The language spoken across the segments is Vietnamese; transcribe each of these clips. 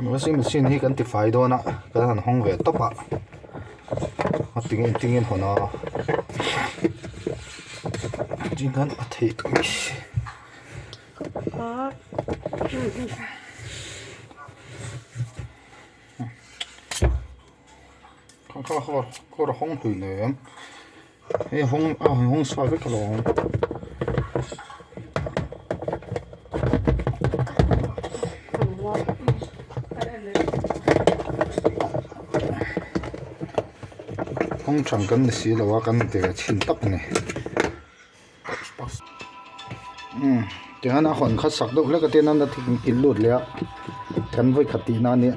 washing machine hi kan ti fai do na kan han hong ve topa tingin hona jingan athei ko hong hui le he hong swa ve kalong hong chang kan si lo kan te chin tap ne tiếng Anh hòn khát sặc đâu lấy cái tên nó thì in lụt lẹ cắn với khát tí na nè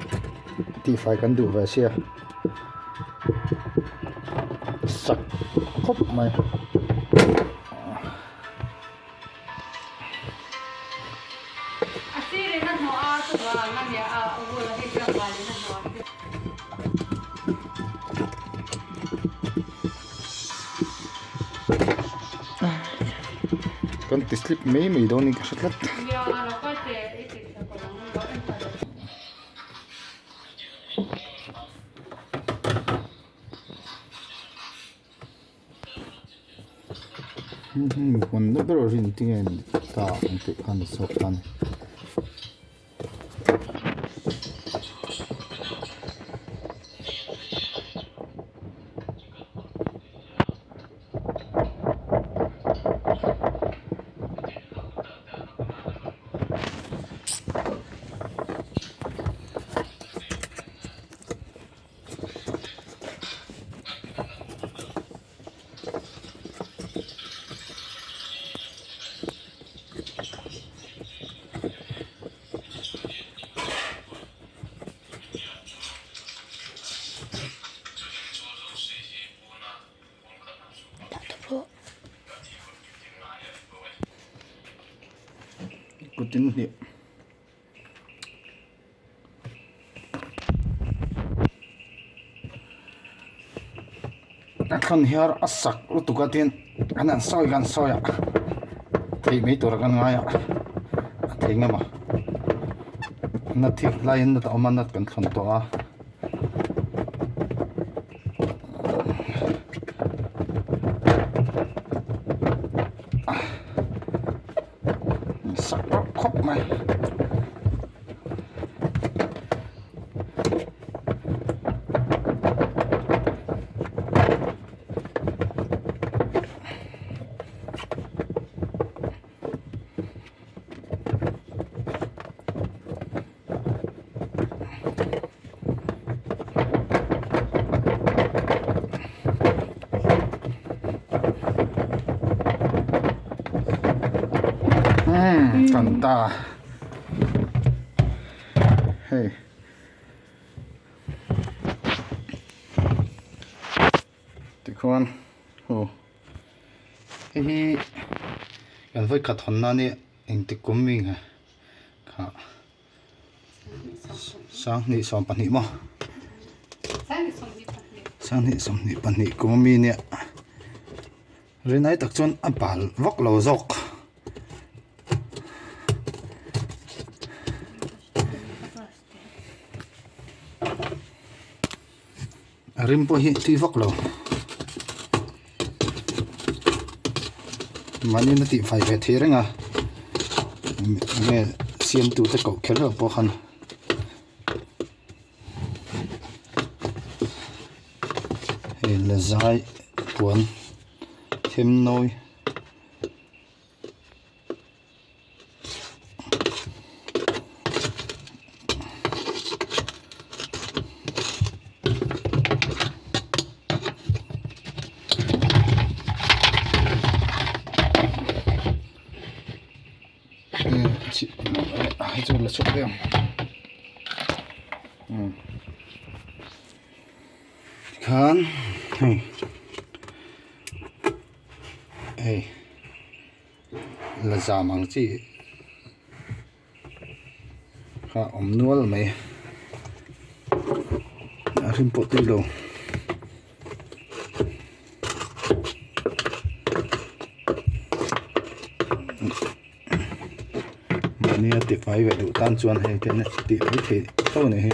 thì phải cắn đủ về xe sặc khóc mày con tí slip mấy đâu ní cái sắt lắm còn nó bây giờ thì nghe ta không thể ăn được sốt ăn good in here kan here asak utukatin kanan soi ya thì mấy tuổi kan ngay thì nghe mà nó thiệt lại nó tao mà nó cần khẩn to sắc khóc mày cần ta hey thì con hồ hi gần với cả thằng nào nè anh tự của mình hả sáng nị xong bạn nị mà sáng nị xong nị bạn nị của mình nè rồi nãy tập trung ăn bả vóc lẩu dọc rimpo hi ti vok lo mani na ti fai ve the renga me siam tu te ko khel po khan he la zai puan thêm noi cho là sốt đen khán là giả mang chi ha nuôi mày rim pot đi đâu ti fai ve du tan chuan hei ten ti ai the to ne hi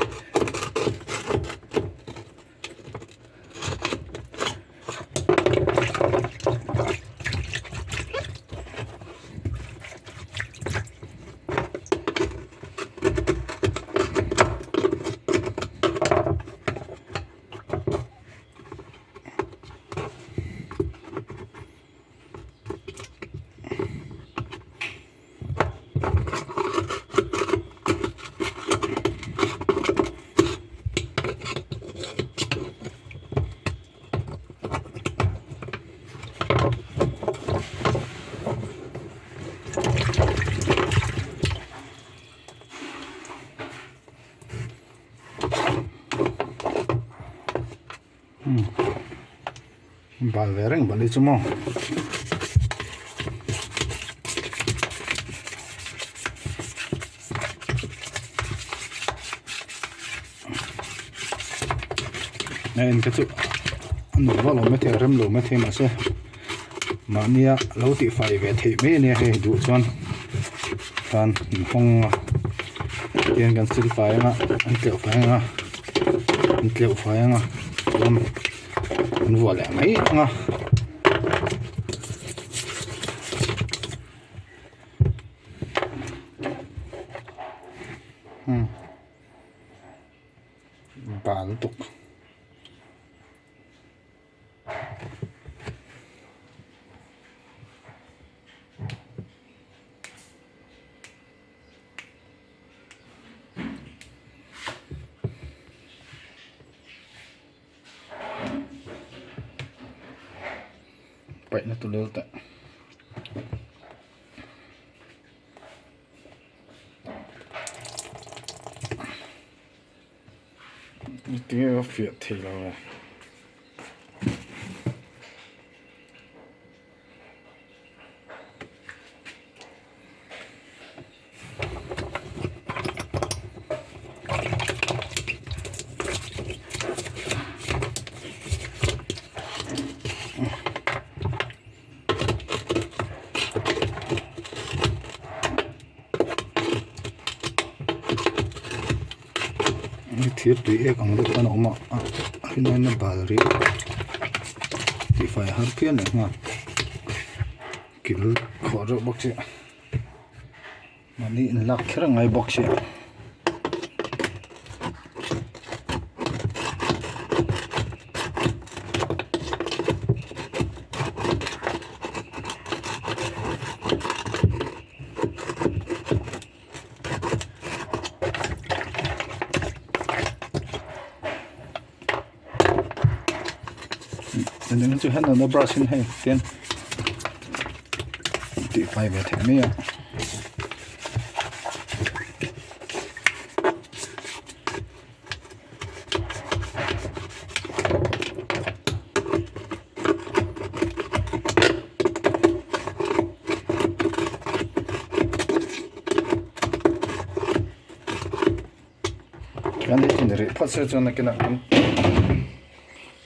bal ve reng bali chumo nên cái chỗ nó vào lòng mấy thẻ rem lỗ mấy thẻ mà sẽ mà nia lâu thì phải về thẻ mấy nia hay đủ chọn còn không tiền cần xin phải mà anh kiểu phải mà anh vừa lại mấy mà bà nó tục vậy nó tụi tại tiếng Việt thì là thiết tùy ek ang được cái nó mà cái này nó bà rồi thì phải hấp kiến này mà kiểu khó rồi bóc chứ mà đi lạc cái ngay bóc chứ nên chú hết nó brush in hay tiền thì phải về thế này cái này thì để phát sẽ cho nó cái nào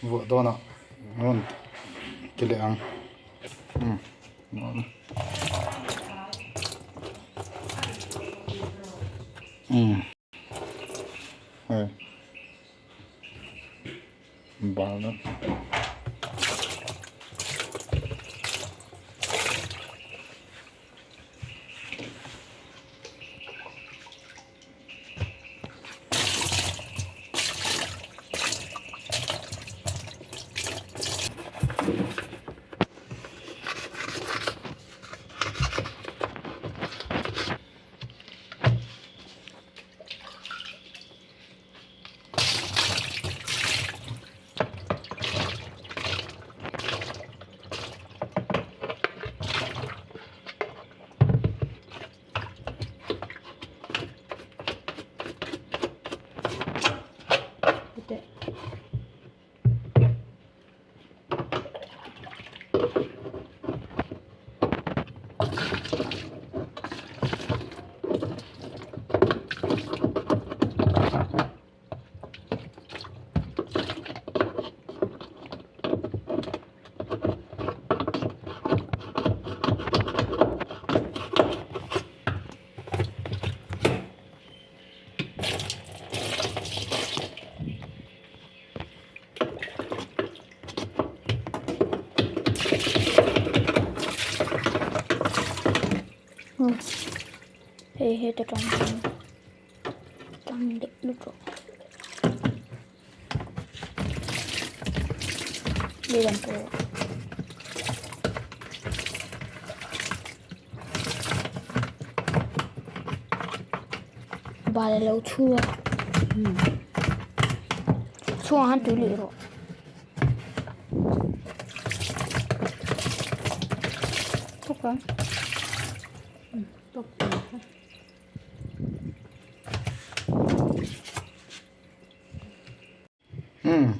vợ đó nào ngon cái lệ ăn ngon rồi bao nó Hei ta trong đệm lúc rồi. Đi làm cô. Bà lại lâu chua. Chua hắn túi lì rồi. Tốt không? Tốt không?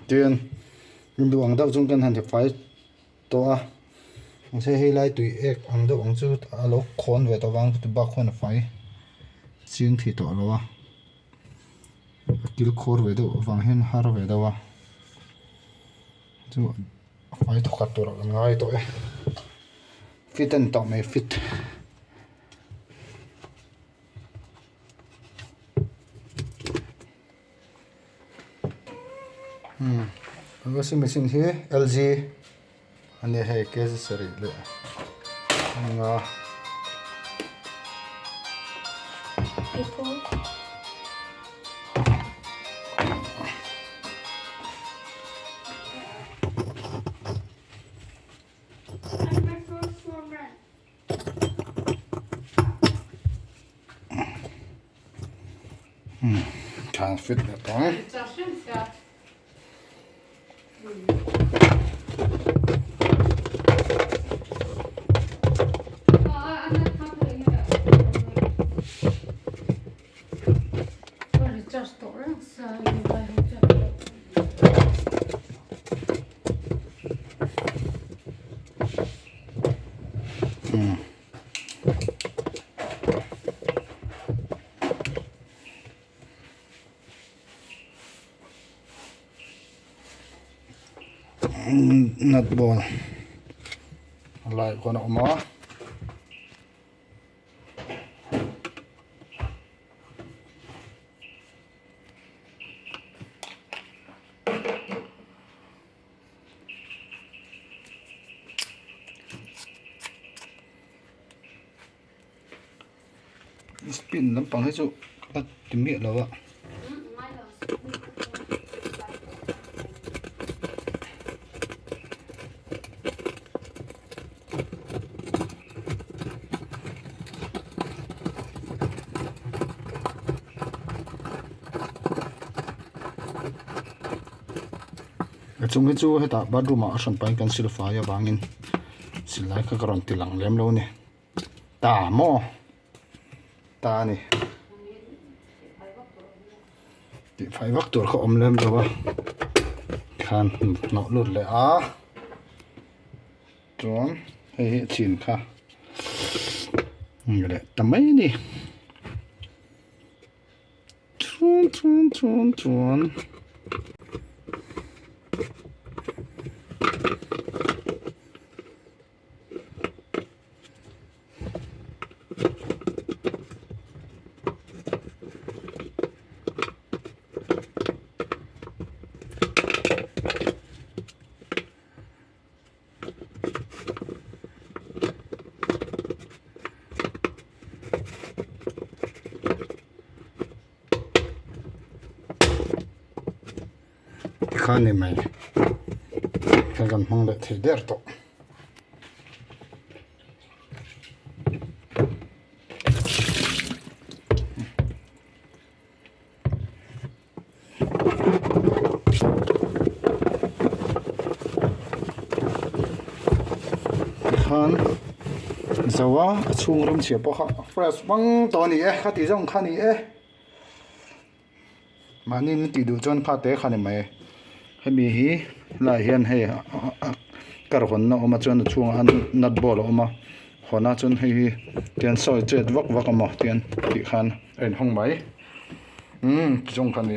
Tiền mình đồ ăn đâu chúng cần hành thì phải to mình sẽ hay lại tùy ek ăn đâu ăn chút alo khôn về tao vang tụi bác khôn phải chiên thì to rồi kil khor về đâu vang hen har về đâu chú phải thọc cắt rồi ngay tụi fit and tao mày fit washing machine hi LG ane hai case sari le nga Apple. can't fit that one. Nut ball lại con ốc mó spin lắm bằng hết chỗ các tiếng miệng đâu ạ. Chung chu heta bathroom a san pai kan sil fa ya bangin silai ka karon tilang lem lo ni ta mo ta ni ti phai vak tur kha om lem dawa khan no lut le a tron hei chin kha ngale tamai ni tron khan ni mai kan kan mang le the der to khan zawa chung rum che po kha fresh bang to ni e khati jong khani e mani ni ti du chon kha te khani mai hemi hi lai hian hei kar hon na oma chon chung an nut ball oma hona chon hei tian soi chet vak vak ama tian ti khan en hong mai chung khan ni